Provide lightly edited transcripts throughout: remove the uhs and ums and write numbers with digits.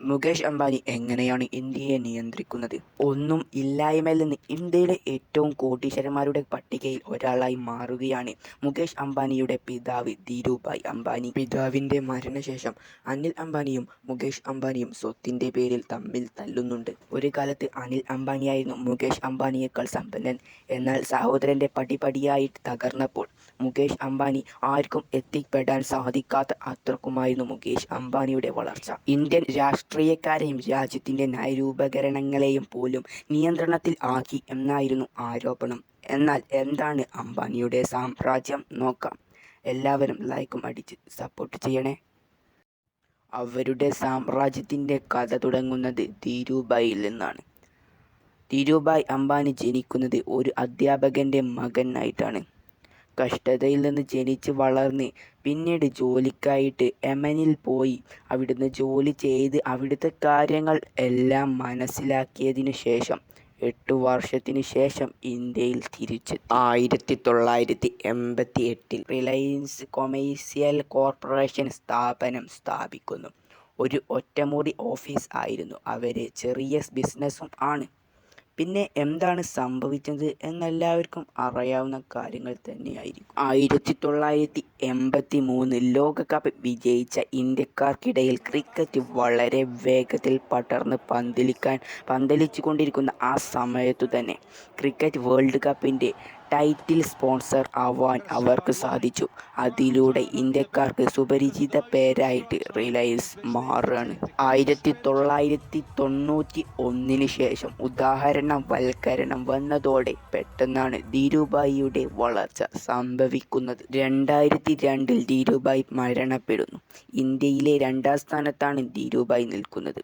മുകേഷ് അംബാനി എങ്ങനെയാണ് ഇന്ത്യയെ നിയന്ത്രിക്കുന്നത്? ഒന്നും ഇല്ലായ്മയിൽ നിന്ന് ഇന്ത്യയിലെ ഏറ്റവും കോടീശ്വരന്മാരുടെ പട്ടികയിൽ ഒരാളായി മാറുകയാണ് മുകേഷ് അംബാനിയുടെ പിതാവ് ധീരുഭായ് അംബാനി. പിതാവിൻ്റെ മരണശേഷം അനിൽ അംബാനിയും മുകേഷ് അംബാനിയും സ്വത്തിൻ്റെ പേരിൽ തമ്മിൽ തല്ലുന്നുണ്ട്. ഒരു കാലത്ത് അനിൽ അംബാനിയായിരുന്നു മുകേഷ് അംബാനിയേക്കാൾ സമ്പന്നൻ. എന്നാൽ സഹോദരൻ്റെ പടിപടിയായി തകർന്നപ്പോൾ മുകേഷ് അംബാനി ആർക്കും എത്തിപ്പെടാൻ സാധിക്കാത്ത അത്രക്കുമായിരുന്നു മുകേഷ് അംബാനിയുടെ വളർച്ച. ഇന്ത്യൻ രാഷ്ട്രീയക്കാരെയും രാജ്യത്തിൻ്റെ നയരൂപീകരണങ്ങളെയും പോലും നിയന്ത്രണത്തിൽ ആക്കി എന്നായിരുന്നു ആരോപണം. എന്നാൽ എന്താണ് അംബാനിയുടെ സാമ്രാജ്യം? നോക്കാം. എല്ലാവരും ലൈക്കും അടിച്ച് സപ്പോർട്ട് ചെയ്യണേ. അവരുടെ സാമ്രാജ്യത്തിൻ്റെ കഥ തുടങ്ങുന്നത് ധീരുഭായിൽ നിന്നാണ്. ധീരുഭായ് അംബാനി ജനിക്കുന്നത് ഒരു അധ്യാപകൻ്റെ മകനായിട്ടാണ്. കഷ്ടതയിൽ നിന്ന് ജനിച്ച് വളർന്ന് പിന്നീട് ജോലിക്കായിട്ട് യമനിൽ പോയി അവിടുന്ന് ജോലി ചെയ്ത് അവിടുത്തെ കാര്യങ്ങൾ എല്ലാം മനസ്സിലാക്കിയതിനു ശേഷം 8 വർഷത്തിന് ശേഷം ഇന്ത്യയിൽ തിരിച്ച് 1988 റിലയൻസ് കൊമേഴ്സ്യൽ കോർപ്പറേഷൻ സ്ഥാപിക്കുന്നു. ഒരു ഒറ്റമുറി ഓഫീസ് ആയിരുന്നു അവരെ. ചെറിയ ബിസിനസ്സും ആണ്. പിന്നെ എന്താണ് സംഭവിച്ചത് എന്നെല്ലാവർക്കും അറിയാവുന്ന കാര്യങ്ങൾ തന്നെയായിരിക്കും. 1983 ലോകകപ്പ് വിജയിച്ച ഇന്ത്യക്കാർക്കിടയിൽ ക്രിക്കറ്റ് വളരെ വേഗത്തിൽ പടർന്ന് പന്തലിച്ചു കൊണ്ടിരിക്കുന്ന ആ സമയത്തു തന്നെ ക്രിക്കറ്റ് വേൾഡ് കപ്പിൻ്റെ ടൈറ്റിൽ സ്പോൺസർ ആവാൻ അവർക്ക് സാധിച്ചു. അതിലൂടെ ഇന്ത്യക്കാർക്ക് സുപരിചിത പേരായിട്ട് റിലയൻസ് മാറുകയാണ്. 1991 ശേഷം ഉദാഹരണവൽക്കരണം വന്നതോടെ പെട്ടെന്നാണ് ധീരുഭായിയുടെ വളർച്ച സംഭവിക്കുന്നത്. 2002 ധീരുഭായ് മരണപ്പെടുന്നു. ഇന്ത്യയിലെ 2ാം സ്ഥാനത്താണ് ധീരുഭായ് നിൽക്കുന്നത്.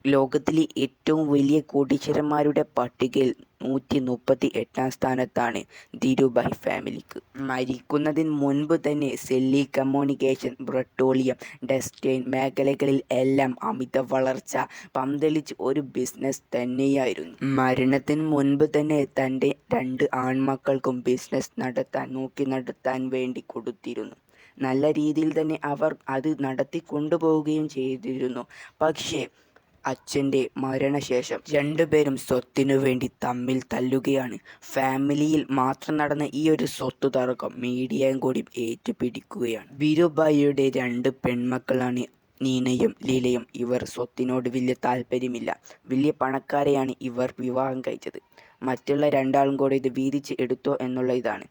ലോകത്തിലെ ഏറ്റവും വലിയ കോടീശ്വരന്മാരുടെ പട്ടികയിൽ 138ാം സ്ഥാനത്താണ് ധീരുഭായ് ഫാമിലിക്ക്. മരിക്കുന്നതിന് മുൻപ് തന്നെ ടെലികമ്മ്യൂണിക്കേഷൻ, പെട്രോളിയം, ടെക്സ്റ്റൈൽ മേഖലകളിൽ എല്ലാം അമിത വളർച്ച പന്തലിച്ച ഒരു ബിസിനസ് തന്നെയായിരുന്നു. മരണത്തിന് മുൻപ് തന്നെ തൻ്റെ 2 ആൺമക്കൾക്കും ബിസിനസ് നടത്താൻ വേണ്ടി കൊടുത്തിരുന്നു. നല്ല രീതിയിൽ തന്നെ അവർ അത് നടത്തി കൊണ്ടുപോവുകയും ചെയ്തിരുന്നു. പക്ഷേ അച്ഛൻ്റെ മരണശേഷം 2 പേരും സ്വത്തിനു വേണ്ടി തമ്മിൽ തല്ലുകയാണ്. ഫാമിലിയിൽ മാത്രം നടന്ന ഈ ഒരു സ്വത്ത് തർക്കം മീഡിയയും കൂടി ഏറ്റുപിടിക്കുകയാണ്. ധീരുഭായിയുടെ 2 പെൺമക്കളാണ് നീനയും ലീലയും. ഇവർ സ്വത്തിനോട് വലിയ താല്പര്യമില്ല. വലിയ പണക്കാരെയാണ് ഇവർ വിവാഹം കഴിച്ചത്. മറ്റുള്ള 2 ആളും കൂടി ഇത് വീതിച്ച് എടുത്തോ എന്നുള്ള ഇതാണ്.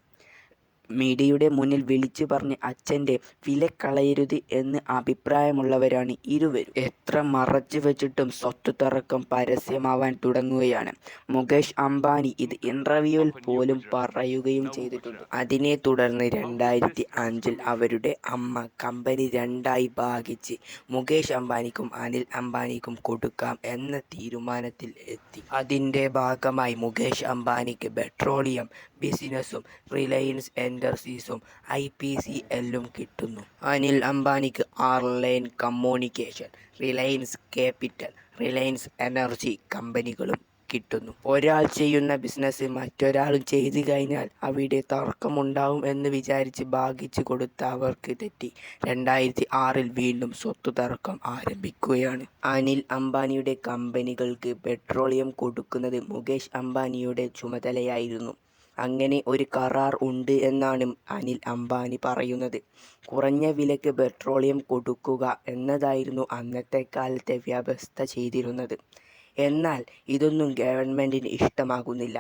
മീഡിയയുടെ മുന്നിൽ വിളിച്ചു പറഞ്ഞ് അച്ഛൻ്റെ വില കളയരുത് എന്ന് അഭിപ്രായമുള്ളവരാണ് ഇരുവരും. എത്ര മറച്ചു വെച്ചിട്ടും സ്വത്ത് തർക്കം പരസ്യമാവാൻ തുടങ്ങുകയാണ്. മുകേഷ് അംബാനി ഇത് ഇൻ്റർവ്യൂവിൽ പോലും പറയുകയും ചെയ്തിട്ടുണ്ട്. അതിനെ തുടർന്ന് 2005 അവരുടെ അമ്മ കമ്പനി 2ആയി ഭാഗിച്ച് മുകേഷ് അംബാനിക്കും അനിൽ അംബാനിക്കും കൊടുക്കാം എന്ന തീരുമാനത്തിൽ എത്തി. അതിൻ്റെ ഭാഗമായി മുകേഷ് അംബാനിക്ക് പെട്രോളിയം ബിസിനസ്സും റിലയൻസ് എൻ്റർപ്രൈസസും IPCLും കിട്ടുന്നു. അനിൽ അംബാനിക്ക് ആർലൈൻ communication, Reliance capital, Reliance energy കമ്പനികളും കിട്ടുന്നു. ഒരാൾ ചെയ്യുന്ന ബിസിനസ് മറ്റൊരാളും ചെയ്തു കഴിഞ്ഞാൽ അവിടെ തർക്കമുണ്ടാവും എന്ന് വിചാരിച്ച് ഭാഗിച്ചു കൊടുത്ത അവർക്ക് തെറ്റി. 2006 വീണ്ടും സ്വത്ത് തർക്കം ആരംഭിക്കുകയാണ്. അനിൽ അംബാനിയുടെ കമ്പനികൾക്ക് പെട്രോളിയം കൊടുക്കുന്നത് മുകേഷ് അംബാനിയുടെ ചുമതലയായിരുന്നു. അങ്ങനെ ഒരു കരാർ ഉണ്ട് എന്നാണ് അനിൽ അംബാനി പറയുന്നത്. കുറഞ്ഞ വിലയ്ക്ക് പെട്രോളിയം കൊടുക്കുക എന്നതായിരുന്നു അന്നത്തെ കാലത്തെ വ്യവസ്ഥ ചെയ്തിരുന്നത്. എന്നാൽ ഇതൊന്നും ഗവൺമെൻറ്റിന് ഇഷ്ടമാകുന്നില്ല.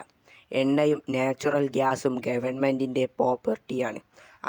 എണ്ണയും നാച്ചുറൽ ഗ്യാസും ഗവൺമെൻറ്റിൻ്റെ പ്രോപ്പർട്ടിയാണ്.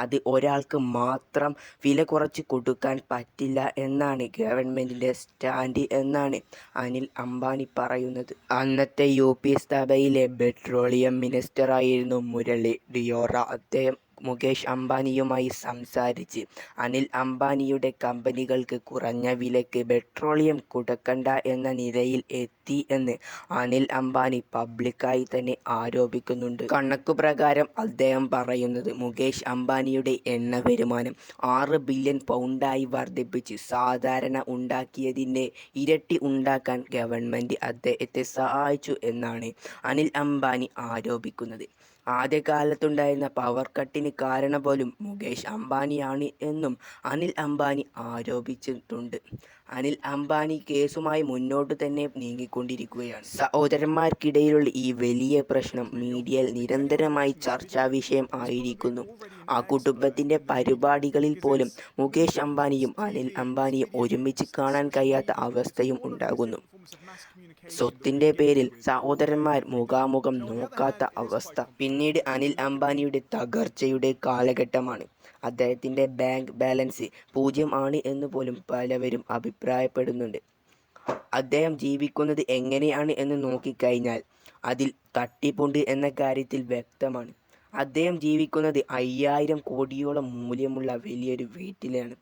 അത് ഒരാൾക്ക് മാത്രം വില കുറച്ച് കൊടുക്കാൻ പറ്റില്ല എന്നാണ് ഗവൺമെൻറ്റിൻ്റെ സ്റ്റാൻഡ് എന്നാണ് അനിൽ അംബാനി പറയുന്നത്. അന്നത്തെ UP സഭയിലെ പെട്രോളിയം മിനിസ്റ്ററായിരുന്നു മുരളി ഡിയോറ. അദ്ദേഹം മുകേഷ് അംബാനിയുമായി സംസാരിച്ച് അനിൽ അംബാനിയുടെ കമ്പനികൾക്ക് കുറഞ്ഞ വിലയ്ക്ക് പെട്രോളിയം കൊടുക്കണ്ട എന്ന നിലയിൽ എത്തി എന്ന് അനിൽ അംബാനി പബ്ലിക്കായി തന്നെ ആരോപിക്കുന്നുണ്ട്. കണക്കു പ്രകാരം അദ്ദേഹം പറയുന്നത് മുകേഷ് അംബാനിയുടെ എണ്ണ വരുമാനം 6 ബില്യൺ പൗണ്ടായി വർദ്ധിപ്പിച്ച് സാധാരണ ഉണ്ടാക്കിയതിൻ്റെ ഇരട്ടി ഉണ്ടാക്കാൻ ഗവൺമെൻറ് അദ്ദേഹത്തെ സഹായിച്ചു എന്നാണ് അനിൽ അംബാനി ആരോപിക്കുന്നത്. ആദ്യകാലത്തുണ്ടായിരുന്ന പവർ കട്ടിന് കാരണം പോലും മുകേഷ് അംബാനിയാണ് എന്നും അനിൽ അംബാനി ആരോപിച്ചിട്ടുണ്ട്. അനിൽ അംബാനി കേസുമായി മുന്നോട്ട് തന്നെ നീങ്ങിക്കൊണ്ടിരിക്കുകയാണ്. സഹോദരന്മാർക്കിടയിലുള്ള ഈ വലിയ പ്രശ്നം മീഡിയയിൽ നിരന്തരമായി ചർച്ചാ വിഷയം ആയിരിക്കുന്നു. ആ കുടുംബത്തിൻ്റെ പരിപാടികളിൽ പോലും മുകേഷ് അംബാനിയും അനിൽ അംബാനിയും ഒരുമിച്ച് കാണാൻ കഴിയാത്ത അവസ്ഥയും ഉണ്ടാകുന്നു. സ്വത്തിൻ്റെ പേരിൽ സഹോദരന്മാർ മുഖാമുഖം നോക്കാത്ത അവസ്ഥ. പിന്നീട് അനിൽ അംബാനിയുടെ തകർച്ചയുടെ കാലഘട്ടമാണ്. അദ്ദേഹത്തിൻ്റെ ബാങ്ക് ബാലൻസ് 0 ആണ് എന്ന് പോലും പലവരും അഭിപ്രായപ്പെടുന്നുണ്ട്. അദ്ദേഹം ജീവിക്കുന്നത് എങ്ങനെയാണ് എന്ന് നോക്കിക്കഴിഞ്ഞാൽ അതിൽ തട്ടിപ്പുണ്ട് എന്ന കാര്യത്തിൽ വ്യക്തമാണ്. അദ്ദേഹം ജീവിക്കുന്നത് 5000 കോടിയോളം മൂല്യമുള്ള വലിയൊരു വീട്ടിലാണ്.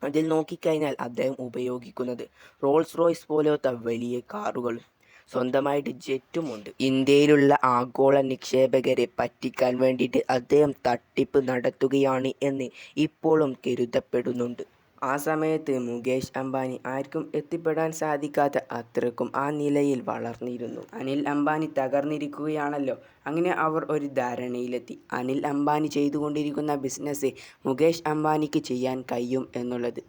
അതിൽ നോക്കിക്കഴിഞ്ഞാൽ അദ്ദേഹം ഉപയോഗിക്കുന്നത് റോൾസ് റോയ്സ് പോലത്തെ വലിയ കാറുകളും സ്വന്തമായിട്ട് ജെറ്റുമുണ്ട്. ഇന്ത്യയിലുള്ള ആഗോള നിക്ഷേപകരെ പറ്റിക്കാൻ വേണ്ടിയിട്ട് അദ്ദേഹം തട്ടിപ്പ് നടത്തുകയാണ് എന്ന് ഇപ്പോഴും കരുതപ്പെടുന്നുണ്ട്. ആ സമയത്ത് മുകേഷ് അംബാനി ആർക്കും എത്തിപ്പെടാൻ സാധിക്കാത്ത അത്രക്കും ആ നിലയിൽ വളർന്നിരുന്നു. അനിൽ അംബാനി തകർന്നിരിക്കുകയാണല്ലോ. അങ്ങനെ അവർ ഒരു ധാരണയിലെത്തി. അനിൽ അംബാനി ചെയ്തുകൊണ്ടിരിക്കുന്ന ബിസിനസ് മുകേഷ് അംബാനിക്ക് ചെയ്യാൻ കഴിയും എന്നുള്ളത്.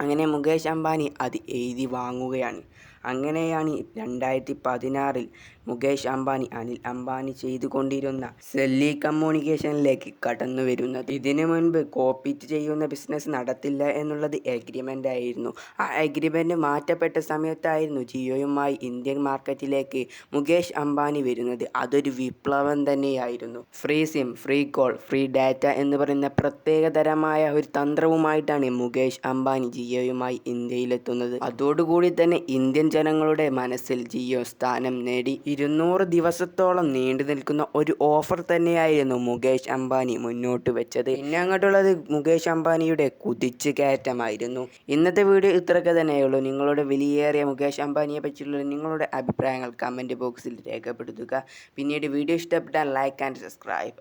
അങ്ങനെ മുകേഷ് അംബാനി അത് എഴുതി വാങ്ങുകയാണ്. അങ്ങനെയാണ് 2016 മുകേഷ് അംബാനി അനിൽ അംബാനി ചെയ്തുകൊണ്ടിരുന്ന സെല്ലി കമ്മ്യൂണിക്കേഷനിലേക്ക് കടന്നു വരുന്നത്. ഇതിനു മുൻപ് കോപ്പീറ്റ് ചെയ്യുന്ന ബിസിനസ് നടത്തില്ല എന്നുള്ളത് എഗ്രിമെൻ്റ് ആയിരുന്നു. ആ എഗ്രിമെൻ്റ് മാറ്റപ്പെട്ട സമയത്തായിരുന്നു ജിയോയുമായി ഇന്ത്യൻ മാർക്കറ്റിലേക്ക് മുകേഷ് അംബാനി വരുന്നത്. അതൊരു വിപ്ലവം തന്നെയായിരുന്നു. Free SIM, free call, free data എന്ന് പറയുന്ന പ്രത്യേകതരമായ ഒരു തന്ത്രവുമായിട്ടാണ് മുകേഷ് അംബാനി ജിയോയുമായി ഇന്ത്യയിലെത്തുന്നത്. അതോടുകൂടി തന്നെ ഇന്ത്യൻ ജനങ്ങളുടെ മനസ്സിൽ ജിയോ സ്ഥാനം നേടി. 200 ദിവസത്തോളം നീണ്ടു നിൽക്കുന്ന ഒരു ഓഫർ തന്നെയായിരുന്നു മുകേഷ് അംബാനി മുന്നോട്ട് വെച്ചത്. പിന്നെ അങ്ങോട്ടുള്ളത് മുകേഷ് അംബാനിയുടെ കുതിച്ചു കയറ്റമായിരുന്നു. ഇന്നത്തെ വീഡിയോ ഇത്രയൊക്കെ തന്നെയുള്ളൂ. നിങ്ങളുടെ വിലയേറിയ മുകേഷ് അംബാനിയെ പറ്റിയുള്ള നിങ്ങളുടെ അഭിപ്രായങ്ങൾ കമൻറ്റ് ബോക്സിൽ രേഖപ്പെടുത്തുക. പിന്നീട് വീഡിയോ ഇഷ്ടപ്പെട്ടാൽ ലൈക്ക് ആൻഡ് സബ്സ്ക്രൈബ്.